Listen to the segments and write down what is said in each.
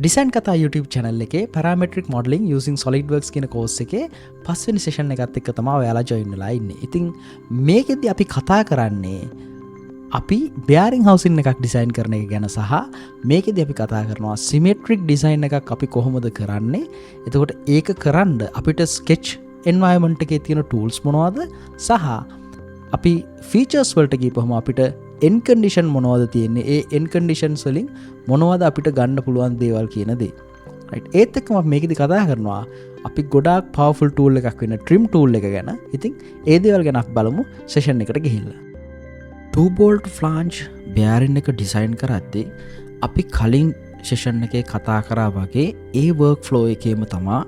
Design කතා YouTube channel එකේ parametric modeling using SolidWorks කියන course එකේ පස්වෙනි session එකත් එක්ක තමයි ඔයාලා join වෙලා ඉන්නේ. ඉතින් මේකෙදි අපි කතා කරන්නේ අපි bearing housing එකක් design කරන එක ගැන සහ මේකෙදි අපි කතා කරනවා symmetric design එකක් අපි කොහොමද කරන්නේ. එතකොට ඒක කරන්න අපිට sketch environment එකේ තියෙන tools මොනවද සහ අපි features වලට ගිහපුවම අපිට end condition මොනවද තියෙන්නේ, ඒ end conditions වලින් මොනවද අපිට ගන්න පුළුවන් දේවල් කියන දේ. right. ඒත් එක්කම අපි මේකෙදි කතා කරනවා අපි ගොඩාක් powerful tool එකක් වෙන trim tool එක ගැන. ඉතින් ඒ දේවල් ගැන අපි බලමු session එකට ගිහිල්ලා. 2 bolt flange bearing එක design කරද්දී අපි කලින් session එකේ කතා කරා වගේ ඒ workflow එකේම තමයි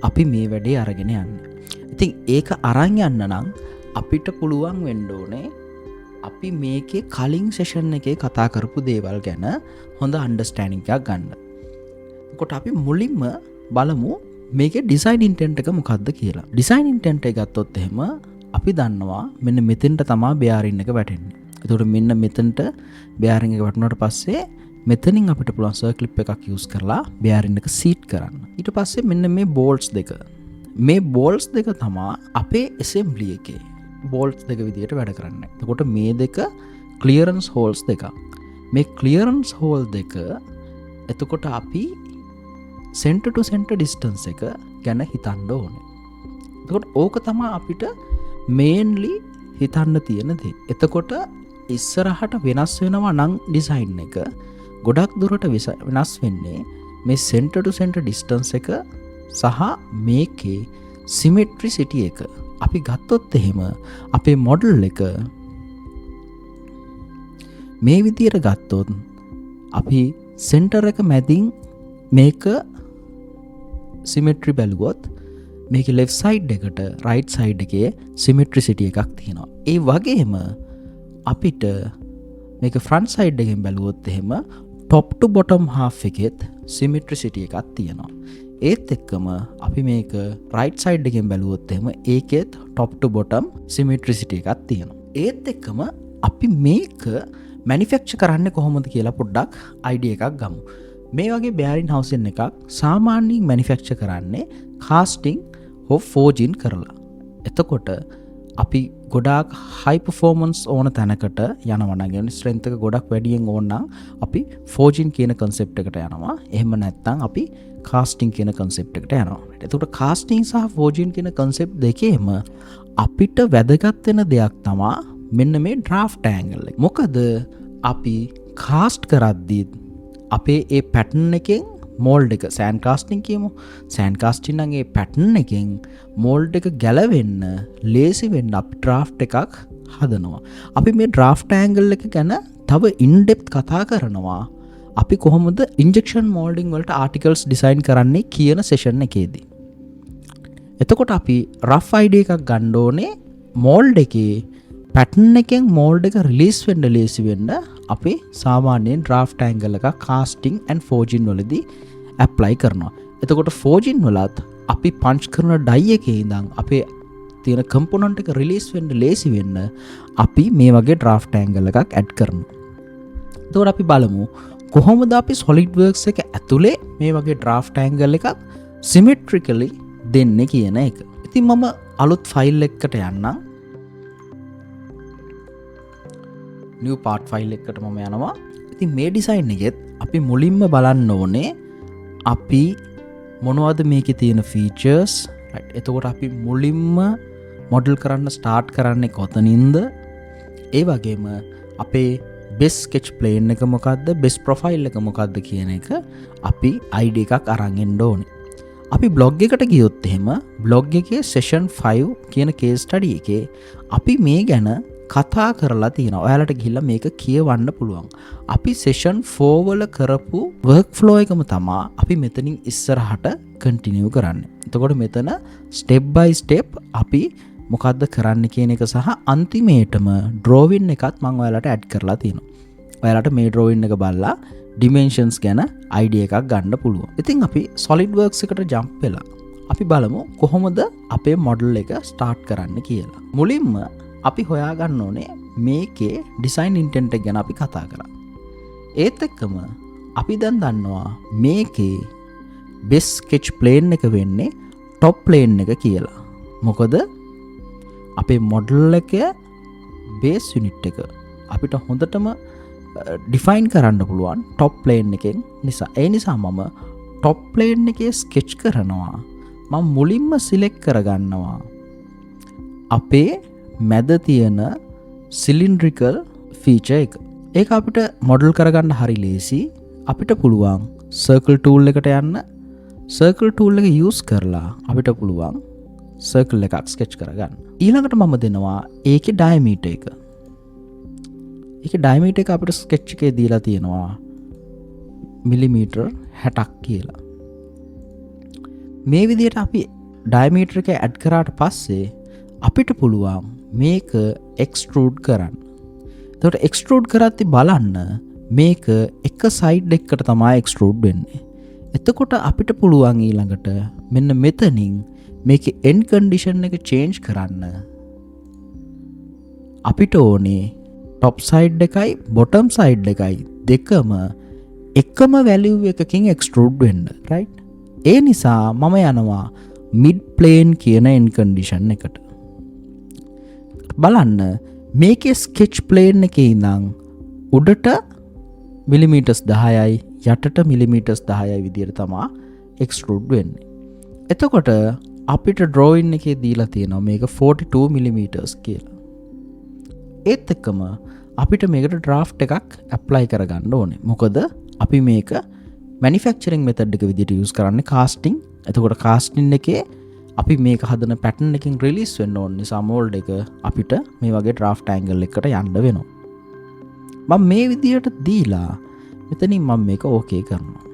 අපි මේ වැඩේ අරගෙන යන්නේ. ඉතින් ඒක අරන් යන්න නම් අපිට පුළුවන් වෙන්න ඕනේ අපි මේකේ කලින් session එකේ කතා කරපු දේවල් ගැන හොඳ understanding එකක් ගන්න. එතකොට අපි මුලින්ම බලමු මේකේ design intent එක මොකක්ද කියලා. design intent එක ගත්තොත් එහෙම අපි දන්නවා මෙන්න මෙතෙන්ට තමයි bearing එක වැටෙන්නේ. එතකොට මෙන්න මෙතෙන්ට bearing එක වැටුණාට පස්සේ මෙතනින් අපිට පුළුවන් circle clip එකක් use කරලා bearing එක seat කරන්න. ඊට පස්සේ මෙන්න මේ bolts දෙක. මේ bolts දෙක තමයි අපේ assembly එකේ bolts දෙක විදියට වැඩ කරන්නේ. එතකොට මේ දෙක clearance holes දෙක. මේ clearance hole දෙක එතකොට අපි center to center distance එක ගැන හිතන්න ඕනේ. එතකොට ඕක තමයි අපිට mainly හිතන්න තියෙන දේ. එතකොට ඉස්සරහට වෙනස් වෙනවා නම් design එක ගොඩක් දුරට වෙනස් වෙන්නේ මේ center to center distance එක සහ මේකේ symmetricity එක. අපි ගත්තොත් එහෙම අපේ මොඩල් එක මේ විදියට ගත්තොත් අපි සෙන්ටර් එක මැදින් මේක සිමෙට්‍රි බැලුවොත් මේකේ left side එකට right side එකේ symmetricity එකක් තියෙනවා. ඒ වගේම අපිට මේක front side එකෙන් බැලුවොත් එහෙම top to bottom half එකෙත් symmetricity එකක් තියෙනවා. ඒත් එක්කම අපි මේක right side එකෙන් බැලුවොත් එහෙම ඒකෙත් top to bottom symmetricity එකක් තියෙනවා. ඒත් එක්කම අපි මේක manufacture කරන්නේ කොහොමද කියලා පොඩ්ඩක් idea එකක් ගමු. මේ වගේ bearing housing එකක් සාමාන්‍යයෙන් manufacture කරන්නේ casting of forging කරලා. එතකොට අපි ගොඩාක් high performance ඕන තැනකට යනවා නම් strength එක ගොඩක් වැඩියෙන් ඕන නම් අපි forging කියන concept එකට යනවා. එහෙම නැත්නම් අපි casting කියන concept එකට යනවා. එතකොට casting සහ forging කියන concept දෙකේම අපිට වැදගත් වෙන දෙයක් තමයි මෙන්න මේ draft angle එක. මොකද අපි cast කරද්දී අපේ ඒ pattern එකෙන් mold එක sand casting කියමු. sand casting නම් ඒ pattern එකෙන් mold එක ගැලවෙන්න ලේසි වෙන්න අපි draft එකක් හදනවා. අපි මේ draft angle එක ගැන තව in depth කතා කරනවා. අපි කොහොමද injection molding වලට articles design කරන්නේ කියන session එකේදී. එතකොට අපි rough idea එකක් ගන්න ඕනේ mold එකේ pattern එකෙන් mold එක release වෙන්න ලේසි වෙන්න අපි සාමාන්‍යයෙන් draft angle එක casting and forging වලදී apply කරනවා. එතකොට forging වලත් අපි punch කරන die එකේ ඉඳන් අපේ තියෙන component එක release වෙන්න ලේසි වෙන්න අපි මේ වගේ draft angle එකක් add කරනවා. එතකොට අපි බලමු කොහොමද අපි SolidWorks එක ඇතුලේ මේ වගේ draft angle එකක් symmetrically දෙන්නේ කියන එක. ඉතින් මම අලුත් ෆයිල් එකකට යන්නම්. new part file එකකට මම යනවා. ඉතින් මේ design එකෙත් අපි මුලින්ම බලන්න ඕනේ අපි මොනවද මේකේ තියෙන features. right. එතකොට අපි මුලින්ම model කරන්න start කරන්නේ කොතනින්ද? ඒ වගේම අපේ best sketch plane එක මොකද්ද, best profile එක මොකද්ද කියන එක අපි idea එකක් අරන් එන්න ඕනේ. අපි blog එකට ගියොත් එහෙම blog එකේ session 5 කියන case study එකේ අපි මේ ගැන කතා කරලා තියෙනවා. ඔයාලට ගිහිල්ලා මේක කියවන්න පුළුවන්. අපි session 4 වල කරපු workflow එකම තමයි අපි මෙතනින් ඉස්සරහට continue කරන්නේ. එතකොට මෙතන step by step අපි මොකද්ද කරන්න කියන එක සහ අන්තිමේටම drawing එකත් මම ඔයාලට add කරලා තියෙනවා. ඔයාලට මේ drawing එක බලලා dimensions ගැන idea එකක් ගන්න පුළුවන්. ඉතින් අපි SolidWorks එකට jump වෙලා අපි බලමු කොහොමද අපේ model එක start කරන්න කියලා. මුලින්ම අපි හොයාගන්න ඕනේ මේකේ design intent එක ගැන අපි කතා කරා. ඒත් එක්කම අපි දැන් දන්නවා මේකේ බෙස් ස්කෙච් ප්ලේන් එක වෙන්නේ ටොප් ප්ලේන් එක කියලා. මොකද අපේ මොඩල් එක බේස් යුනිට් එක අපිට හොඳටම ඩිෆයින් කරන්න පුළුවන් ටොප් ප්ලේන් එකෙන් නිසා. ඒ නිසා මම ටොප් ප්ලේන් එකේ ස්කෙච් කරනවා. මම මුලින්ම සිලෙක්ට් කරගන්නවා අපේ මැද තියෙන සිලින්ඩ්‍රිකල් ෆීචර් එක. ඒක අපිට මොඩල් කරගන්න හරි ලේසි. අපිට පුළුවන් සර්කල් ටූල් එකට යන්න. සර්කල් ටූල් එක යූස් කරලා අපිට පුළුවන් සර්කල් එකක් ස්කෙච් කරගන්න. ඊළඟට මම දෙනවා ඒකේ ඩයමීටර් එක. ඒකේ ඩයමීටර් එක අපිට ස්කෙච් එකේ දීලා තියෙනවා මිලිමීටර් 60ක් කියලා. මේ විදිහට අපි ඩයමීටර් එක ඇඩ් කරාට පස්සේ අපිට පුළුවන් මේක එක්ස්ට්‍රූඩ් කරන්න. එතකොට එක්ස්ට්‍රූඩ් කරද්දි බලන්න මේක එක සයිඩ් එකකට තමයි එක්ස්ට්‍රූඩ් වෙන්නේ. එතකොට අපිට පුළුවන් ඊළඟට මෙන්න මෙතනින් මේකේ end condition එක change කරන්න. අපිට ඕනේ top side එකයි bottom side එකයි දෙකම එකම value එකකින් extrude වෙන්න, right? ඒ නිසා මම යනවා mid plane කියන end condition එකට. බලන්න මේකේ sketch plane එකේ ඉඳන් උඩට මිලිමීටර්ස් 10යි යටට මිලිමීටර්ස් 10යි විදියට තමයි extrude වෙන්නේ. එතකොට අපිට drawing එකේ දීලා තියෙනවා මේක 42 මිලිමීටර්ස් කියලා. ඒත් එක්කම අපිට මේකට draft එකක් apply කරගන්න ඕනේ. මොකද අපි මේක manufacturing method එක විදියට use කරන්නේ casting. එතකොට casting එකේ අපි මේක හදන pattern එකකින් release වෙන්න ඕන නිසා mold එක අපිට මේ වගේ draft angle එකකට යන්න වෙනවා. මම මේ විදියට දීලා මෙතනින් මම මේක okay කරනවා.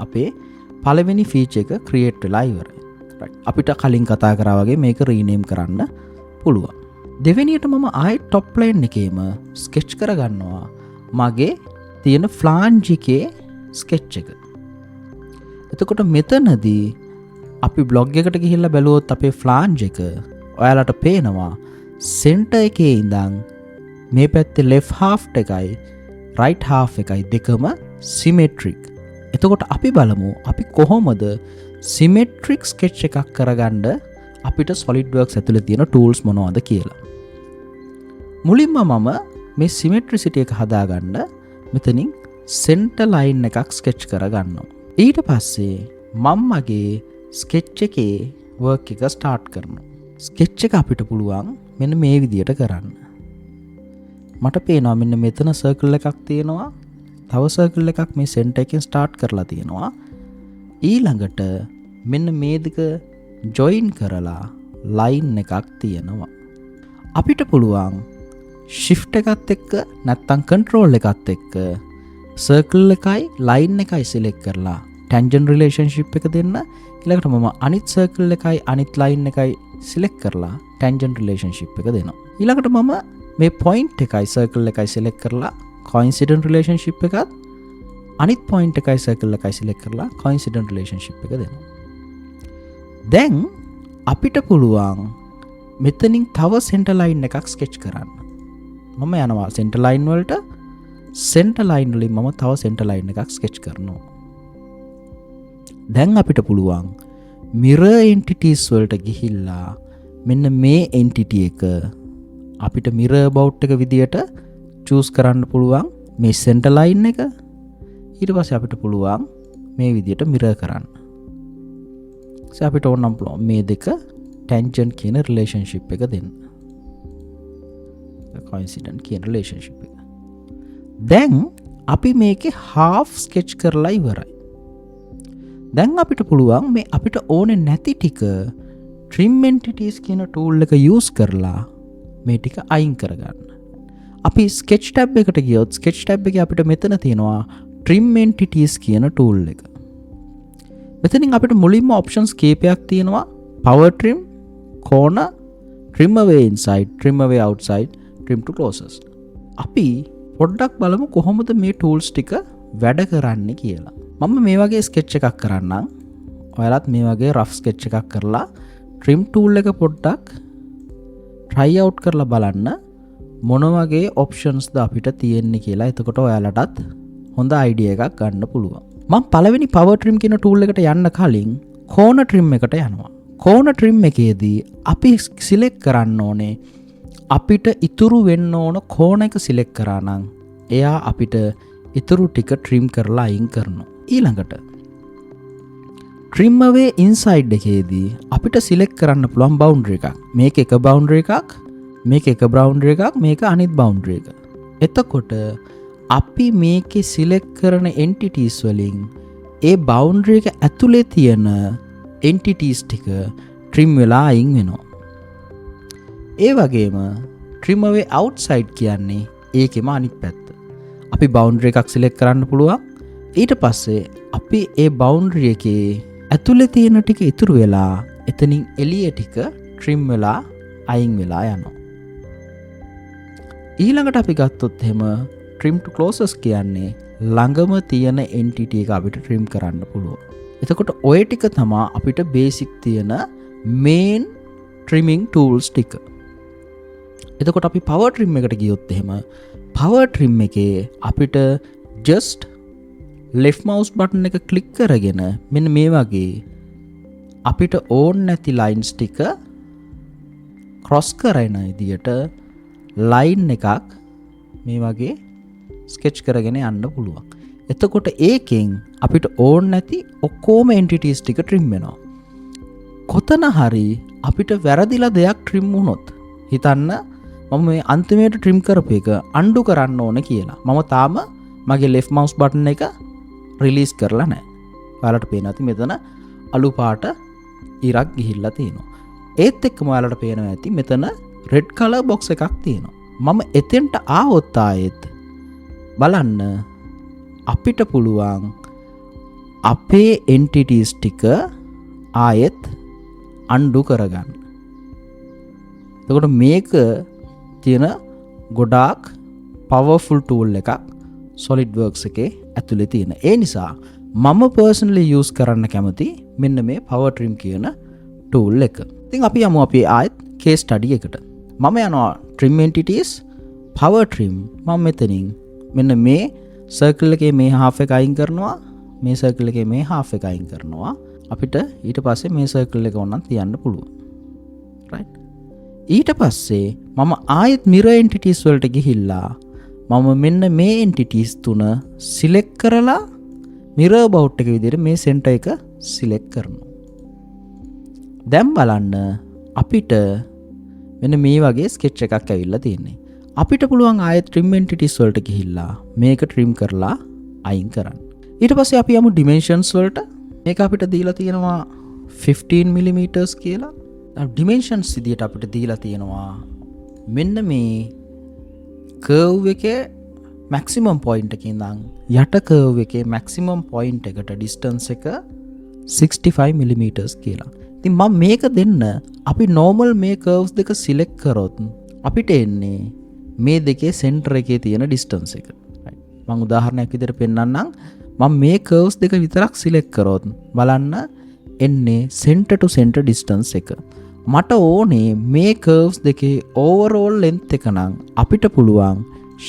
අපේ පළවෙනි feature එක create වෙලා ඉවරයි. right. අපිට කලින් කතා කරා වගේ මේක rename කරන්න පුළුවන්. දෙවෙනියට මම ආයෙත් top plane එකේම sketch කරගන්නවා මගේ තියෙන flange එකේ sketch එක. එතකොට මෙතනදී අපි blog එකට ගිහිල්ලා බැලුවොත් අපේ flange එක ඔයාලට පේනවා center එකේ ඉඳන් මේ පැත්තේ left half එකයි right half එකයි දෙකම symmetric. එතකොට අපි බලමු අපි කොහොමද symmetric sketch එකක් කරගන්න අපිට SolidWorks ඇතුලේ තියෙන tools මොනවද කියලා. මුලින්ම මම මේ symmetricity එක හදාගන්න මෙතනින් center line එකක් sketch කරගන්නවා. ඊට පස්සේ මම මගේ sketch එකේ work එක start කරනවා. sketch එක අපිට පුළුවන් මෙන්න මේ විදියට කරන්න. මට පේනවා මෙන්න මෙතන circle එකක් තියෙනවා. තව circle එකක් මේ center එකෙන් start කරලා තියෙනවා. ඊළඟට මෙන්න මේ දෙක join කරලා line එකක් තියෙනවා. අපිට පුළුවන් shift එකත් එක්ක නැත්නම් control එකත් එක්ක circle එකයි line එකයි select කරලා tangent relationship එක දෙන්න. ඊළඟට මම අනිත් circle එකයි අනිත් line එකයි select කරලා tangent relationship එක දෙනවා. ඊළඟට මම මේ point එකයි circle එකයි select කරලා coincident relationship එකත් අනිත් point එකයි circle එකයි select කරලා coincident relationship එක දෙනවා. දැන් අපිට පුළුවන් මෙතනින් තව center line එකක් sketch කරන්න. මම යනවා center line වලට. center line වලින් මම තව center line එකක් sketch කරනවා. දැන් අපිට පුළුවන් mirror entities වලට ගිහිල්ලා මෙන්න මේ entity එක අපිට mirror about එක විදියට choose කරන්න පුළුවන් මේ center line එක. ඊට පස්සේ අපිට පුළුවන් මේ විදියට mirror කරන්න. අපිට ඕන නම් පුළුවන් මේ දෙක tangent කියන relationship එක දෙන්න. coincident කියන relationship එක. දැන් අපි මේකේ half sketch කරලා ඉවරයි. දැන් අපිට පුළුවන් මේ අපිට ඕනේ නැති ටික trim entities කියන tool එක use කරලා මේ ටික අයින් කරගන්න. අපි sketch tab එකට ගියොත් sketch tab එකේ අපිට මෙතන තියෙනවා trim entities කියන tool එක. මෙතනින් අපිට මුලින්ම options කීපයක් තියෙනවා. power trim, corner, trim away inside, trim away outside, trim to closest. අපි පොඩ්ඩක් බලමු කොහොමද මේ tools ටික වැඩ කරන්නේ කියලා. මම මේ වගේ sketch එකක් කරන්නම්. ඔයාලත් මේ වගේ rough sketch එකක් කරලා trim tool එක පොඩ්ඩක් try out කරලා බලන්න මොන වගේ options ද අපිට තියෙන්නේ කියලා. එතකොට ඔයාලටත් හොඳ අයිඩියා එකක් ගන්න පුළුවන්. මම පළවෙනි power trim කියන tool එකට යන්න කලින් corner trim එකට යනවා. corner trim එකේදී අපි select කරන්න ඕනේ අපිට ඉතුරු වෙන්න ඕන corner එක select කරා නම් එයා අපිට ඉතුරු ටික trim කරලා අයින් කරනවා. ඊළඟට trim away inside එකේදී අපිට select කරන්න පුළුවන් boundary එකක්. මේක එක boundary එකක්, මේක එක boundary එකක්, මේක අනිත් boundary එක. එතකොට අපි මේකේ select කරන entities වලින් ඒ boundary එක ඇතුලේ තියෙන entities ටික trim වෙලා අයින් වෙනවා. ඒ වගේම trim away outside කියන්නේ ඒකෙම අනිත් පැත්ත. අපි boundary එකක් select කරන්න පුළුවන්. ඊට පස්සේ අපි ඒ boundary එකේ ඇතුලේ තියෙන ටික ඉතුරු වෙලා එතනින් එළිය ටික trim වෙලා අයින් වෙලා යනවා. ඊළඟට අපි ගත්තොත් එහෙම trim to closest කියන්නේ ළඟම තියෙන entity එක අපිට trim කරන්න පුළුවන්. එතකොට ඔය ටික තමයි අපිට basic තියෙන main trimming tools ටික. එතකොට අපි power trim එකට ගියොත් එහෙම power trim එකේ අපිට just left mouse button එක click කරගෙන මෙන්න මේ වගේ අපිට ඕන නැති lines ටික cross කරන විදියට line එකක් මේ වගේ sketch කරගෙන යන්න පුළුවන්. එතකොට ඒකෙන් අපිට ඕන නැති ඔක්කොම entities ටික trim වෙනවා. කොතන හරි අපිට වැරදිලා දෙයක් trim වුණොත් හිතන්න මම මේ අන්තිමේට trim කරපු එක undo කරන්න ඕන කියලා. මම තාම මගේ left mouse button එක release කරලා නැහැ. ඔයාලට පේනවා ඇති මෙතන අලු පාට ඉරක් ගිහිල්ලා තියෙනවා. ඒත් එක්කම ඔයාලට පේනවා ඇති මෙතන red color box එකක් තියෙනවා. මම එතෙන්ට ආවොත් ආයෙත් බලන්න අපිට පුළුවන් අපේ entities ටික ආයෙත් undo කරගන්න. එතකොට මේක තියෙන ගොඩාක් powerful tool එකක් SolidWorks එකේ ඇතුලේ තියෙන. ඒ නිසා මම personally use කරන්න කැමති මෙන්න මේ power trim කියන tool එක. ඉතින් අපි යමු අපි ආයෙත් case study එකට. මම යනවා trim entities power trim. මම මෙතනින් මෙන්න මේ circle එකේ මේ half එක අයින් කරනවා, මේ circle එකේ මේ half එක අයින් කරනවා. අපිට ඊට පස්සේ මේ circle එක ඕනනම් තියන්න පුළුවන්. right? ඊට පස්සේ මම ආයෙත් mirror entities වලට ගිහිල්ලා මම මෙන්න මේ entities තුන select කරලා mirror bout එක විදිහට මේ center එක select කරනවා. දැන් බලන්න අපිට මෙන්න මේ වගේ sketch එකක් ඇවිල්ලා තියෙන්නේ. අපිට පුළුවන් ආයෙත් trim entities වලට ගිහිල්ලා මේක trim කරලා අයින් කරන්න. ඊට පස්සේ අපි යමු dimensions වලට. මේක අපිට දීලා තියෙනවා 15 mm කියලා. dimensions විදියට අපිට දීලා තියෙනවා මෙන්න මේ curve එකේ maximum point එකේ ඉඳන් යට curve එකේ maximum point එකට distance එක 65 mm කියලා. ඉතින් මම මේක දෙන්න අපි normal මේ curves දෙක select කරොත් අපිට එන්නේ මේ දෙකේ center එකේ තියෙන distance එක. මම උදාහරණයක් විදිහට පෙන්නන්නම්. මම මේ curves දෙක විතරක් select කරොත් බලන්න එන්නේ center to center distance එක. මට ඕනේ මේ curves දෙකේ overall length එක නම් අපිට පුළුවන්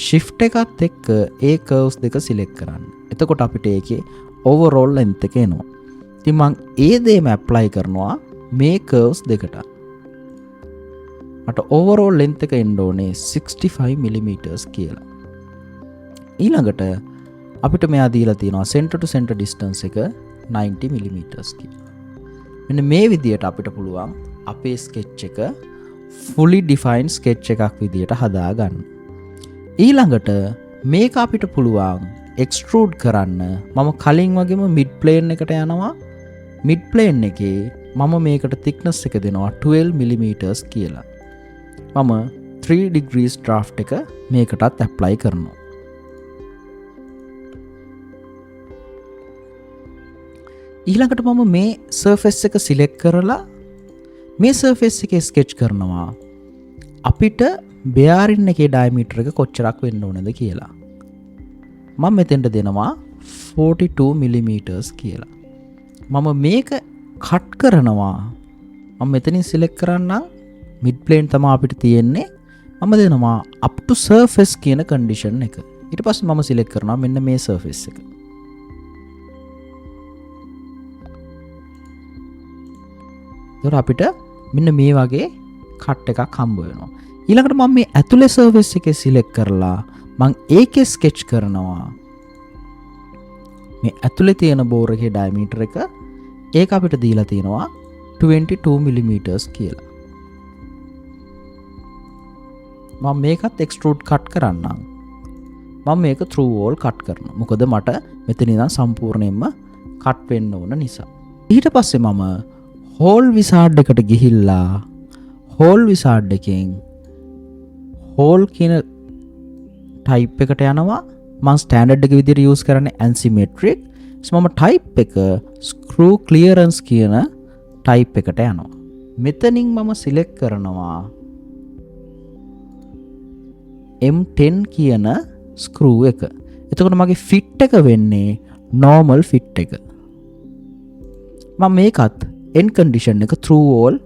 shift එකත් එක්ක ඒ curves දෙක select කරන්න. එතකොට අපිට ඒකේ overall length එක එනවා. ඉතින් මම ඒ දේම apply කරනවා මේ curves දෙකට. මට overall length එක එන්න ඕනේ 65 mm කියලා. ඊළඟට අපිට මෙයා දීලා තියෙනවා center to center distance එක 90 mm කියලා. මෙන්න මේ විදියට අපිට පුළුවන් අපේ sketch එක fully defined sketch එකක් විදියට හදාගන්න. ඊළඟට මේක අපිට පුළුවන් extrude කරන්න. මම කලින් වගේම mid plane එකට යනවා. mid plane එකේ මම මේකට thickness එක දෙනවා 12 mm කියලා. මම 3 degrees draft එක මේකටත් apply කරනවා. ඊළඟට මම මේ surface එක select කරලා මේ surface එකේ sketch කරනවා අපිට bearing එකේ diameter එක කොච්චරක් වෙන්න ඕනද කියලා. මම මෙතෙන්ට දෙනවා 42 mm කියලා. මම මේක cut කරනවා. මම මෙතනින් select කරන්නම් mid plane තමයි අපිට තියෙන්නේ. මම දෙනවා up to surface කියන condition එක. ඊට පස්සේ මම සිලෙක්ට් කරනවා මෙන්න මේ සර්ෆේස් එක. ඒතකොට අපිට මෙන්න මේ වගේ කට් එකක් හම්බ වෙනවා. ඊළඟට මම මේ ඇතුලේ සර්ෆේස් එකේ සිලෙක්ට් කරලා මම ඒකේ ස්කෙච් කරනවා. මේ ඇතුලේ තියෙන බෝර් එකේ ඩයමීටර් එක ඒක අපිට දීලා තියෙනවා 22 mm කියලා. මම මේකත් එක්ස්ට්‍රූඩ් කට් කරන්නම්. මම මේක through wall කට් කරනවා. මොකද මට මෙතන ඉඳන් සම්පූර්ණයෙන්ම කට් වෙන්න ඕන නිසා. ඊට පස්සේ මම hole wizard එකට ගිහිල්ලා hole wizard එකෙන් hole කියන type එකට යනවා. මම standard එක විදිහට use කරන්නේ asymmetric. මම type එක screw clearance කියන type එකට යනවා. මෙතනින් මම select කරනවා M10 කියන screw එක. එතකොට මගේ fit එක වෙන්නේ normal fit එක. මම මේකත් end condition එක through wall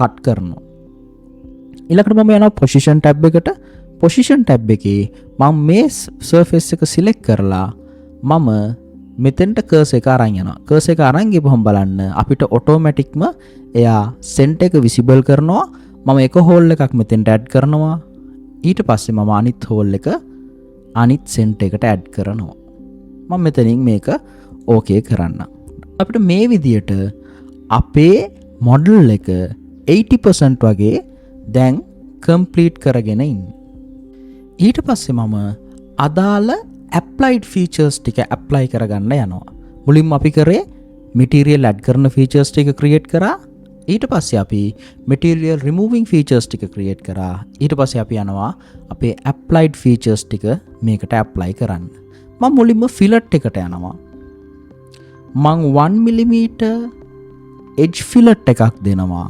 cut කරනවා. ඊළඟට මම යනවා position tab එකට. position tab එකේ මම මේ surface එක select කරලා මම මෙතෙන්ට cursor එක අරන් යනවා. cursor එක අරන් ගිහම බලන්න අපිට automaticම එයා center එක visible කරනවා. මම එක hole එකක් මෙතෙන්ට add කරනවා. ඊට පස්සේ මම අනිත් hole එක අනිත් center එකට add කරනවා. මම මෙතනින් මේක okay කරන්න. අපිට මේ විදියට අපේ model එක 80% වගේ දැන් complete කරගෙන ඉන්නේ. ඊට පස්සේ මම අදාළ applied features ටික apply කරගන්න යනවා. මුලින්ම අපි කරේ material add කරන features ටික create කරා. ඊට පස්සේ අපි material removing features ටික create කරා. ඊට පස්සේ අපි යනවා අපේ applied features ටික මේකට apply කරන්න. මම මුලින්ම fillet එකට යනවා. මම 1 mm edge fillet එකක් දෙනවා.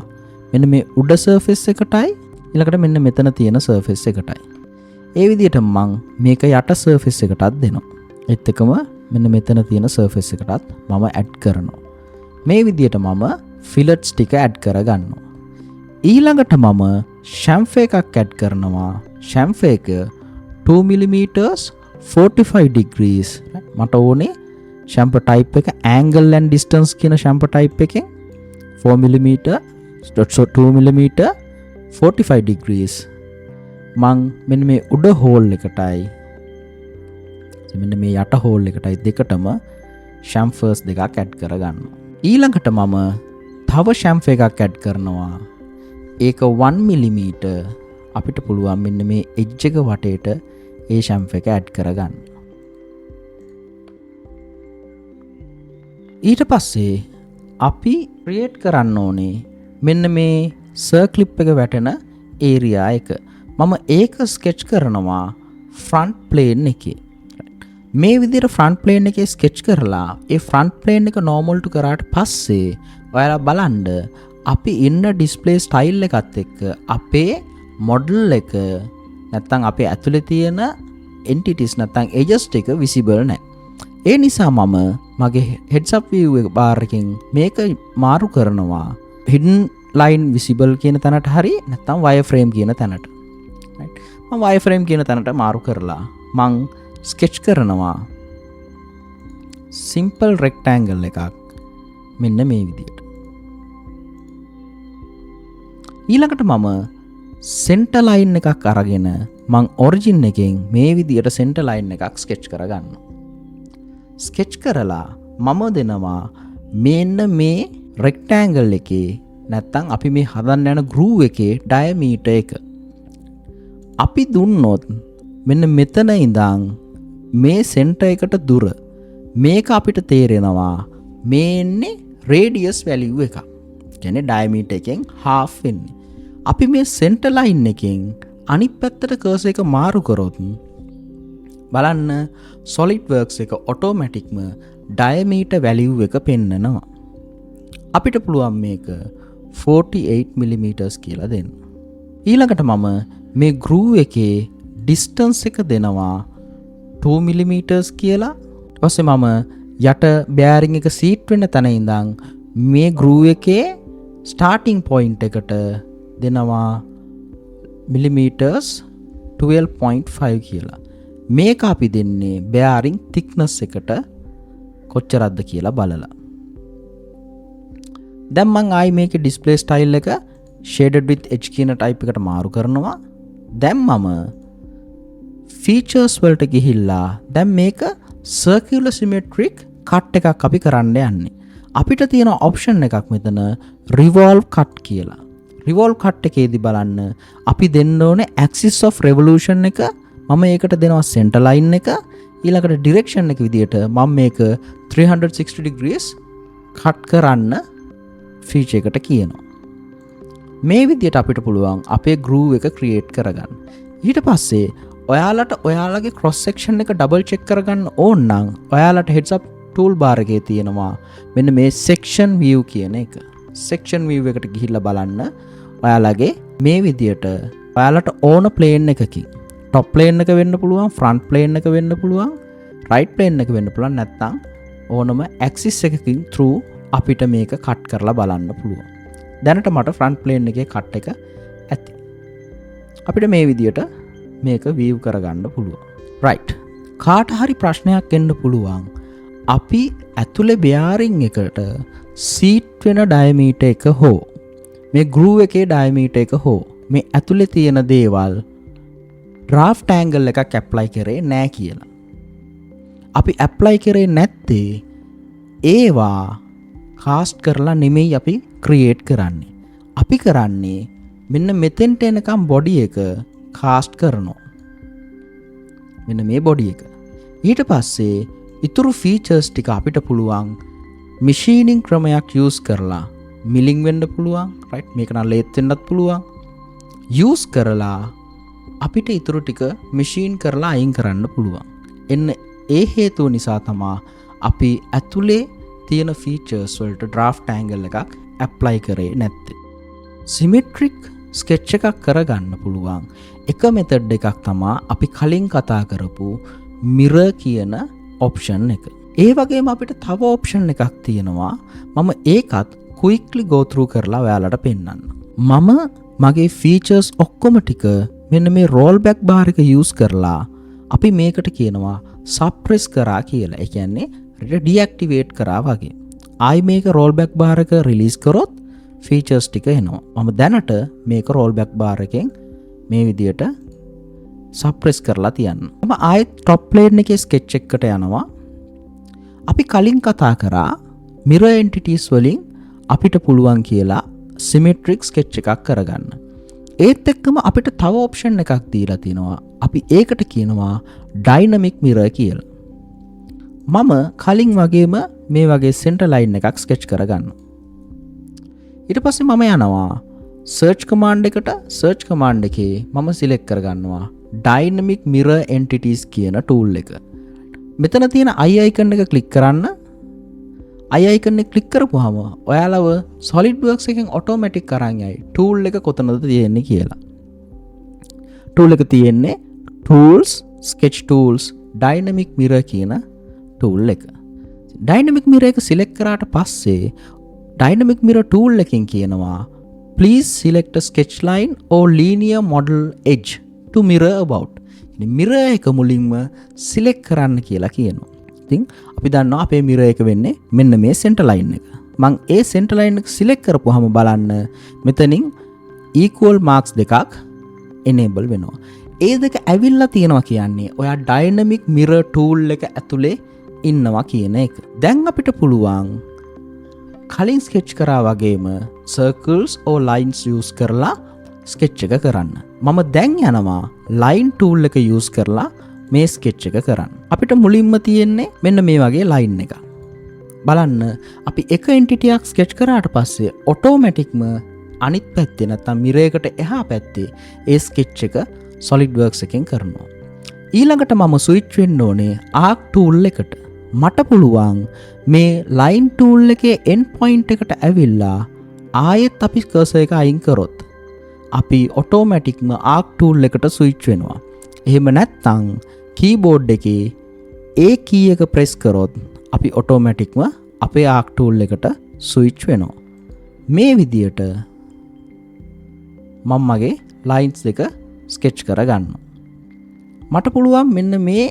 මෙන්න මේ උඩ surface එකටයි ඊළඟට මෙන්න මෙතන තියෙන surface එකටයි. ඒ විදිහට මම මේක යට surface එකටත් දෙනවා. ඒත් එකම මෙන්න මෙතන තියෙන surface එකටත් මම add කරනවා. මේ විදිහට මම fillets ටික add කරගන්නවා. ඊළඟට මම chamfer එකක් add කරනවා. chamfer එක 2 mm 45 degrees. මට ඕනේ chamfer type එක angle and distance කියන chamfer type එකෙන් 4 mm 2 mm 45 degrees මං මෙන්න මේ උඩ හෝල් එකටයි මෙන්න මේ යට හෝල් එකටයි දෙකටම chamfers දෙකක් ඇඩ් කරගන්නවා. ඊළඟට මම තව chamfer එකක් ඇඩ් කරනවා. ඒක 1 mm අපිට පුළුවන් මෙන්න මේ edge එක වටේට ඒ chamfer එක ඇඩ් කරගන්න. ඊට පස්සේ අපි create කරන්න ඕනේ මෙන්න මේ circlip එක වැටෙන area එක. මම ඒක sketch කරනවා front plane එකේ. මේ විදිහට front plane එකේ sketch කරලා ඒ front plane එක normal to කරාට පස්සේ ඔයාලා බලන්න අපි ඉන්න display style එකත් එක්ක අපේ model එක නැත්තම් අපේ ඇතුලේ තියෙන entities නැත්තම් edges ටික visible නැහැ. ඒ නිසා මම මගේ heads up view එක bar එකෙන් මේක මාරු කරනවා hidden line visible කියන තැනට හරි නැත්තම් wireframe කියන තැනට. මම wireframe කියන තැනට මාරු කරලා මං sketch කරනවා simple rectangle එකක් මෙන්න මේ විදිහට. ඊළඟට මම center line එකක් අරගෙන මං origin එකෙන් මේ විදිහට center line එකක් sketch කරගන්නවා. sketch කරලා මම දෙනවා මෙන්න මේ rectangle එකේ නැත්තම් අපි මේ හදන්න යන groove එකේ diameter එක. අපි දුන්නොත් මෙන්න මෙතන ඉඳන් මේ center එකට දුර මේක අපිට තේරෙනවා මේ ඉන්නේ radius value එක. කියන්නේ diameter එකෙන් half වෙන්නේ. අපි මේ center line එකෙන් අනිත් පැත්තට cursor එක මාරු කරොත් බලන්න SolidWorks එක automaticම diameter value එක පෙන්නනවා. අපිට පුළුවන් මේක 48 mm කියලා දෙන්න. ඊළඟට මම මේ groove එකේ distance එක දෙනවා 2 mm කියලා. ඊට පස්සේ මම යට bearing එක seat වෙන තැන ඉඳන් මේ groove එකේ starting point එකට දෙනවා millimeters 12.5 කියලා. මේක අපි දෙන්නේ bearing thickness එකට කොච්චරක්ද කියලා බලලා. දැන් මම ආයි මේකේ display style එක shaded with edge කියන type එකට මාරු කරනවා. දැන් මම features වලට ගිහිල්ලා දැන් මේක circular symmetric cut එකක් අපි කරන්න යන්නේ. අපිට තියෙන option එකක් මෙතන revolve cut කියලා. revolve cut එකේදී බලන්න අපි දෙන්න ඕනේ axis of revolution එක. මම ඒකට දෙනවා center line එක. ඊළඟට direction එක විදියට මම මේක 360 degrees cut කරන්න feature එකට කියනවා. මේ විදියට අපිට පුළුවන් අපේ groove එක create කරගන්න. ඊට පස්සේ ඔයාලට ඔයාලගේ cross section එක double check කරගන්න ඕන නම් ඔයාලට heads up tool bar එකේ තියෙනවා මෙන්න මේ section view කියන එක. section view එකට ගිහිල්ලා බලන්න ඔයාලගේ මේ විදියට ඔයාලට ඕන plane එකකින් top plane එක වෙන්න පුළුවන්, front plane එක වෙන්න පුළුවන්, right plane එක වෙන්න පුළුවන්, නැත්නම් ඕනම axis එකකින් through අපිට මේක cut කරලා බලන්න පුළුවන්. දැනට මට front plane එකේ cut එක ඇති. අපිට මේ විදියට මේක view කරගන්න පුළුවන්. right. කාට හරි ප්‍රශ්නයක් එන්න පුළුවන්. අපි ඇතුලේ bearing එකට seat වෙන diameter එක හෝ මේ groove එකේ diameter එක හෝ මේ ඇතුලේ තියෙන දේවල් draft angle එකක් apply කරේ නෑ කියලා. අපි apply කරේ නැත්තේ ඒවා cast කරලා නෙමෙයි අපි create කරන්නේ. අපි කරන්නේ මෙන්න මෙතෙන්ට එනකම් body එක cast කරනවා. මෙන්න මේ body එක. ඊට පස්සේ ඉතුරු features ටික අපිට පුළුවන් machining ක්‍රමයක් use කරලා milling වෙන්න පුළුවන්, right? මේක නම් lathe වෙන්නත් පුළුවන්. use කරලා අපිට ඉතුරු ටික machine කරලා අයින් කරන්න පුළුවන්. එන්න ඒ හේතුව නිසා තමයි අපි ඇතුලේ තියෙන features වලට draft angle එකක් apply කරේ නැත්තේ. symmetric sketch එකක් කරගන්න පුළුවන් එක method එකක් තමයි අපි කලින් කතා කරපු mirror කියන option එක. ඒ වගේම අපිට තව option එකක් තියෙනවා. මම ඒකත් quickly go through කරලා ඔයාලට පෙන්නන්න. මම මගේ features ඔක්කොම ටික මෙන්න මේ roll back bar එක use කරලා අපි මේකට කියනවා suppress කරා කියලා. ඒ කියන්නේ deactivate කරා වගේ. ආයි මේක roll back bar එක release කරොත් features ටික එනවා. මම දැනට මේක roll back bar එකෙන් මේ විදියට suppress කරලා තියන්න. මම ආයෙත් top plane එකේ sketch එකකට යනවා. අපි කලින් කතා කරා mirror entities වලින් අපිට පුළුවන් කියලා symmetric sketch එකක් කරගන්න. ඒත් එක්කම අපිට තව option එකක් දීලා තිනවා. අපි ඒකට කියනවා dynamic mirror කියලා. මම කලින් වගේම මේ වගේ center line එකක් sketch කරගන්නවා. ඊට පස්සේ මම යනවා search command එකට. search command එකේ මම select කරගන්නවා dynamic mirror entities කියන tool එක. මෙතන තියෙන eye icon එක click කරන්න. eye icon එක click කරපුවාම ඔයාලව SolidWorks එකෙන් automatic කරන් යයි tool එක කොතනද තියෙන්නේ කියලා. tool එක තියෙන්නේ tools, sketch tools, dynamic mirror කියන tool එක. dynamic mirror එක select කරාට පස්සේ dynamic mirror tool එකෙන් කියනවා please select a sketch line or linear model edge to mirror about. mirror එක මුලින්ම select කරන්න කියලා කියනවා. ඉතින් අපි දන්නවා අපේ mirror එක වෙන්නේ මෙන්න මේ center line එක. මම ඒ center line එක select කරපුවාම බලන්න මෙතනින් equal marks දෙකක් enable වෙනවා. ඒ දෙක ඇවිල්ලා තියෙනවා කියන්නේ ඔයා dynamic mirror tool එක ඇතුලේ ඉන්නවා කියන එක. දැන් අපිට පුළුවන් කලින් sketch කරා වගේම circles or lines use කරලා sketch එක කරන්න. මම දැන් යනවා line tool එක use කරලා මේ sketch එක කරන්න. අපිට මුලින්ම තියෙන්නේ මෙන්න මේ වගේ line එක. බලන්න අපි එක entity එකක් sketch කරාට පස්සේ automaticම අනිත් පැත්තේ නැත්තම් mirror එකට එහා පැත්තේ ඒ sketch එක SolidWorks එකෙන් කරනවා. ඊළඟට මම switch වෙන්න ඕනේ arc tool එකට. මට පුළුවන් මේ line tool එකේ end point එකට ඇවිල්ලා ආයෙත් අපි cursor එක අයින් කරොත් අපි automaticම arc tool එකට switch වෙනවා. එහෙම නැත්නම් keyboard එකේ ඒ key එක press කරොත් අපි automaticම අපේ arc tool එකට switch වෙනවා. මේ විදියට මම මගේ lines දෙක sketch කරගන්නවා. මට පුළුවන් මෙන්න මේ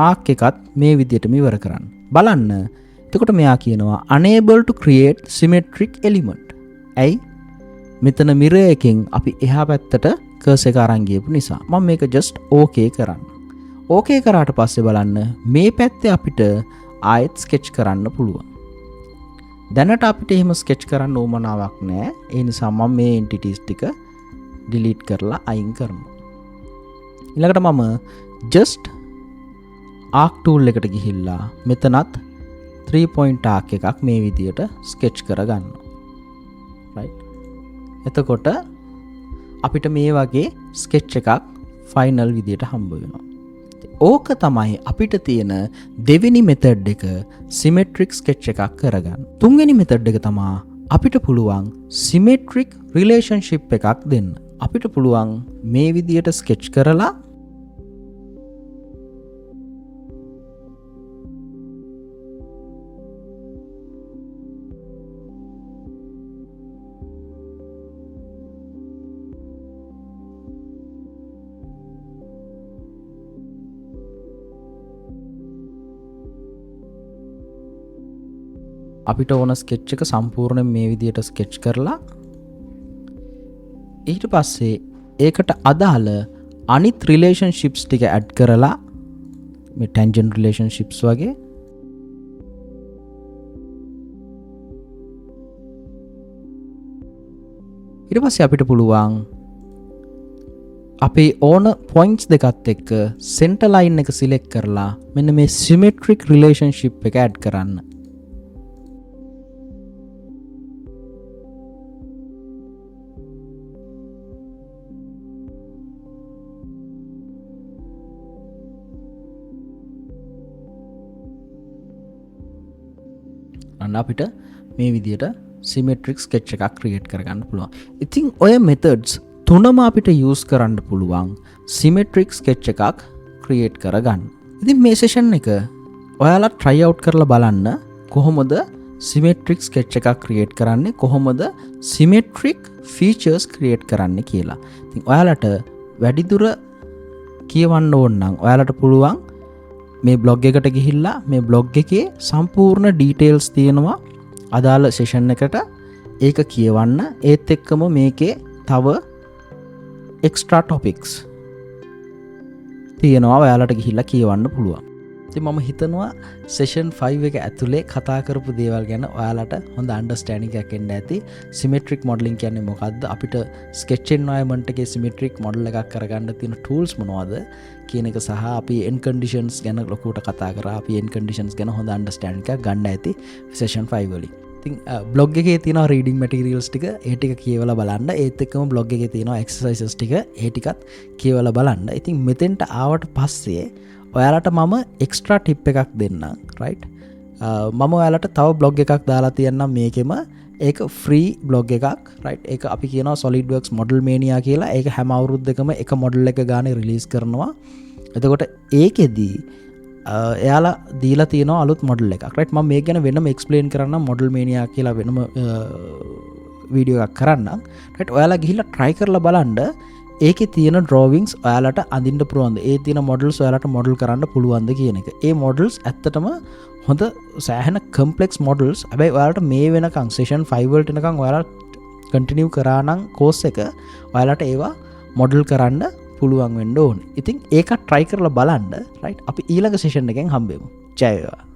ආක් එකත් මේ විදිහටම ඉවර කරන්න. බලන්න. එතකොට මෙයා කියනවා unable to create symmetric element. ඇයි? මෙතන mirror එකෙන් අපි එහා පැත්තට cursor එක අරන් ගියපු නිසා. මම මේක just okay කරන්න. okay කරාට පස්සේ බලන්න මේ පැත්තේ අපිට ආයෙත් sketch කරන්න පුළුවන්. දැනට අපිට එහෙම sketch කරන්න උවමනාවක් නැහැ. ඒ නිසා මම මේ entities ටික delete කරලා අයින් කරනවා. ඊළඟට මම just arc tool එකට ගිහිල්ලා මෙතනත් 3 point arc එකක් මේ විදියට sketch කරගන්නවා. right. එතකොට අපිට මේ වගේ sketch එකක් final විදියට හම්බ වෙනවා. ඕක තමයි අපිට තියෙන දෙවෙනි method එක symmetric sketch එකක් කරගන්න. තුන්වෙනි method එක තමයි අපිට පුළුවන් symmetric relationship එකක් දෙන්න. අපිට පුළුවන් මේ විදියට sketch කරලා අපිට ඕන ස්කෙච් එක සම්පූර්ණයෙන් මේ විදියට ස්කෙච් කරලා ඊට පස්සේ ඒකට අදාළ අනිත් රිලේෂන්ෂිප්ස් ටික ඇඩ් කරලා මේ ටැන්ජන්ට් රිලේෂන්ෂිප්ස් වගේ ඊට පස්සේ අපිට පුළුවන් අපේ ඕන පොයින්ට්ස් දෙකත් එක්ක සෙන්ටර් ලයින් එක සිලෙක්ට් කරලා මෙන්න මේ සිමෙට්‍රික් රිලේෂන්ෂිප් එක ඇඩ් කරන්න. අපිට මේ විදියට symmetric sketch එකක් create කරගන්න පුළුවන්. ඉතින් ඔය methods තුනම අපිට use කරන්න පුළුවන් symmetric sketch එකක් create කරගන්න. ඉතින් මේ session එක ඔයාලා try out කරලා බලන්න කොහොමද symmetric sketch එකක් create කරන්නේ, කොහොමද symmetric features create කරන්නේ කියලා. ඉතින් ඔයාලට වැඩිදුර කියවන්න ඕන නම් ඔයාලට පුළුවන් මේ බ්ලොග් එකට ගිහිල්ලා මේ බ්ලොග් එකේ සම්පූර්ණ ඩීටේල්ස් තියෙනවා අදාළ සෙෂන් එකට. ඒක කියවන්න. ඒත් එක්කම මේකේ තව එක්ස්ට්‍රා ටොපික්ස් තියෙනවා. ඔයාලට ගිහිල්ලා කියවන්න පුළුවන්. ඉතින් මම හිතනවා සෙෂන් 5 එක ඇතුලේ කතා කරපු දේවල් ගැන ඔයාලට හොඳ අන්ඩර්ස්ටෑන්ඩින්ග් එකක් එන්න ඇති. සිමෙට්‍රික් මොඩලින් කියන්නේ මොකක්ද? අපිට ස්කෙච් එන්වයරන්මන්ට් එකේ සිමෙට්‍රික් මොඩල් එකක් කරගන්න තියෙන ටූල්ස් මොනවද කියන එක සහ අපි end conditions ගැන ලොකුවට කතා කරා. අපි end conditions ගැන හොඳ අන්ඩර්ස්ටෑන්ඩින්ග් එකක් ගන්න ඇති සෙෂන් 5 වලින්. ඉතින් බ්ලොග් එකේ තියෙනවා රීඩින් මැටීරියල්ස් ටික. ඒ ටික කියවලා බලන්න. ඒත් එක්කම බ්ලොග් එකේ තියෙනවා එක්සර්සයිසස් ටික. ඒ ටිකත් කියවලා බලන්න. ඉතින් මෙතෙන්ට ආවට පස්සේ ඔයාලට මම එක්ස්ට්‍රා ටිප් එකක් දෙන්නම්. රයිට්. මම ඔයාලට තව බ්ලොග් එකක් දාලා තියන්නම් මේකෙම. ඒක ෆ්‍රී බ්ලොග් එකක්. රයිට්. ඒක අපි කියනවා SolidWorks Model Mania කියලා. ඒක හැම අවුරුද්දකම එක මොඩල් එක ගානේ රිලීස් කරනවා. එතකොට ඒකෙදී එයාලා දීලා තියෙනවා අලුත් මොඩල් එකක්. රයිට්. මම මේක ගැන වෙනම එක්ස්ප්ලেইন කරන්නම්. Model Mania කියලා වෙනම වීඩියෝ එකක් කරන්නම්. රයිට්. ඔයාලා ගිහිල්ලා try කරලා බලන්න. ඒකේ තියෙන drawings ඔයාලට අඳින්න පුළුවන්ද? ඒ තියෙන models ඔයාලට model කරන්න පුළුවන්ද කියන එක. ඒ models ඇත්තටම හොඳ සෑහෙන complex models. හැබැයි ඔයාලට මේ වෙනකන් session 5 වලට එනකන් ඔයාලා continue කරා නම් course එක ඔයාලට ඒවා model කරන්න පුළුවන් වෙන්න ඕනේ. ඉතින් ඒක try කරලා බලන්න. right. අපි ඊළඟ session එකෙන් හම්බෙමු. ජය වේවා.